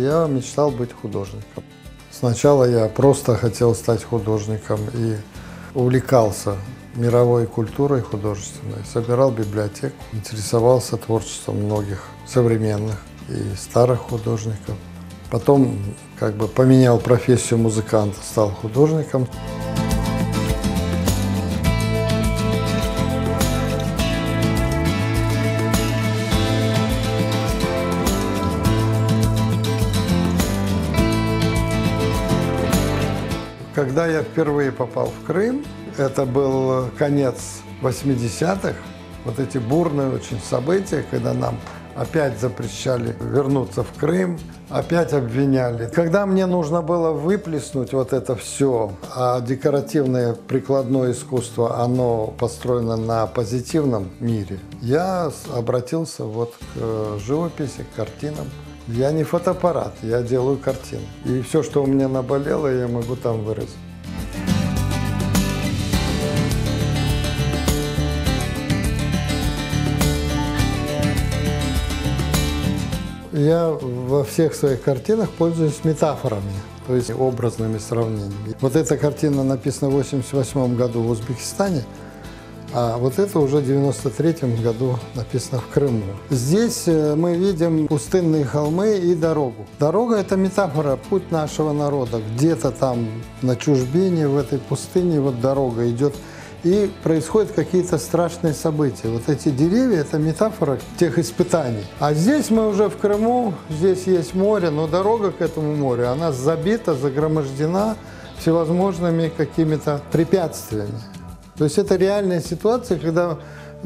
Я мечтал быть художником. Сначала я просто хотел стать художником и увлекался мировой культурой художественной, собирал библиотеку, интересовался творчеством многих современных и старых художников. Потом поменял профессию музыканта, стал художником. Когда я впервые попал в Крым, это был конец 80-х, вот эти бурные очень события, когда нам опять запрещали вернуться в Крым, опять обвиняли. Когда мне нужно было выплеснуть вот это все, а декоративное прикладное искусство, оно построено на позитивном мире, я обратился вот к живописи, к картинам. Я не фотоаппарат, я делаю картины. И все, что у меня наболело, я могу там выразить. Я во всех своих картинах пользуюсь метафорами, то есть образными сравнениями. Вот эта картина написана в 1988 году в Узбекистане, а вот это уже в 1993 году написано в Крыму. Здесь мы видим пустынные холмы и дорогу. Дорога – это метафора, путь нашего народа. Где-то там на чужбине, в этой пустыне, вот дорога идет. И происходят какие-то страшные события. Вот эти деревья – это метафора тех испытаний. А здесь мы уже в Крыму, здесь есть море, но дорога к этому морю, она забита, загромождена всевозможными какими-то препятствиями. То есть это реальная ситуация, когда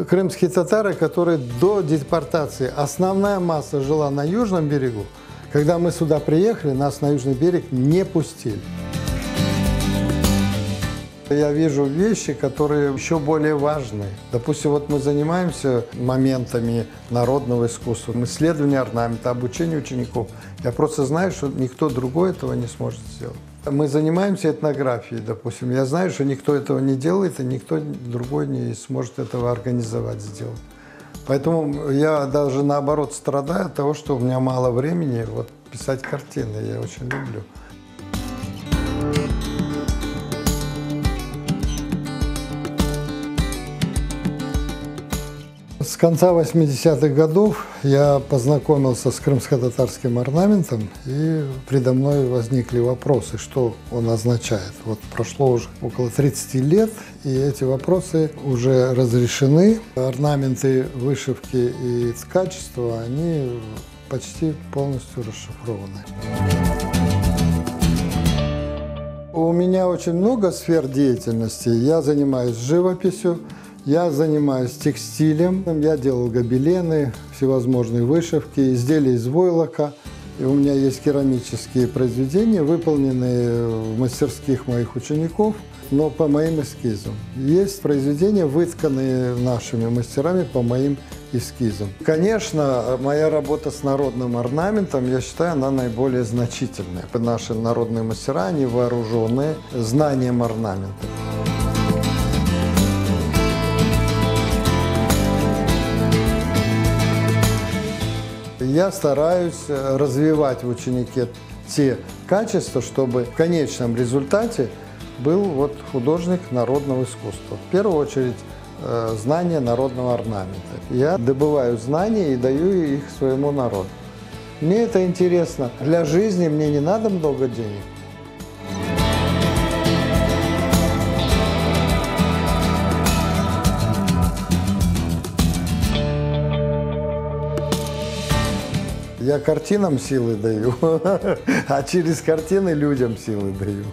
крымские татары, которые до депортации, основная масса жила на южном берегу, когда мы сюда приехали, нас на южный берег не пустили. Я вижу вещи, которые еще более важны. Допустим, вот мы занимаемся моментами народного искусства, исследования орнамента, обучения учеников. Я просто знаю, что никто другой этого не сможет сделать. Мы занимаемся этнографией, допустим. Я знаю, что никто этого не делает, и никто другой не сможет этого организовать, сделать. Поэтому я даже наоборот страдаю от того, что у меня мало времени писать картины. Я очень люблю. С конца 80-х годов я познакомился с крымско-татарским орнаментом, и предо мной возникли вопросы, что он означает. Вот прошло уже около 30 лет, и эти вопросы уже разрешены. Орнаменты, вышивки и ткачество, они почти полностью расшифрованы. У меня очень много сфер деятельности. Я занимаюсь живописью. Я занимаюсь текстилем, я делал гобелены, всевозможные вышивки, изделия из войлока. И у меня есть керамические произведения, выполненные в мастерских моих учеников, но по моим эскизам. Есть произведения, вытканные нашими мастерами по моим эскизам. Конечно, моя работа с народным орнаментом, я считаю, она наиболее значительная. Наши народные мастера, они вооружены знанием орнамента. Я стараюсь развивать в ученике те качества, чтобы в конечном результате был художник народного искусства. В первую очередь, знание народного орнамента. Я добываю знания и даю их своему народу. Мне это интересно. Для жизни мне не надо много денег. Я картинам силы даю, а через картины людям силы даю.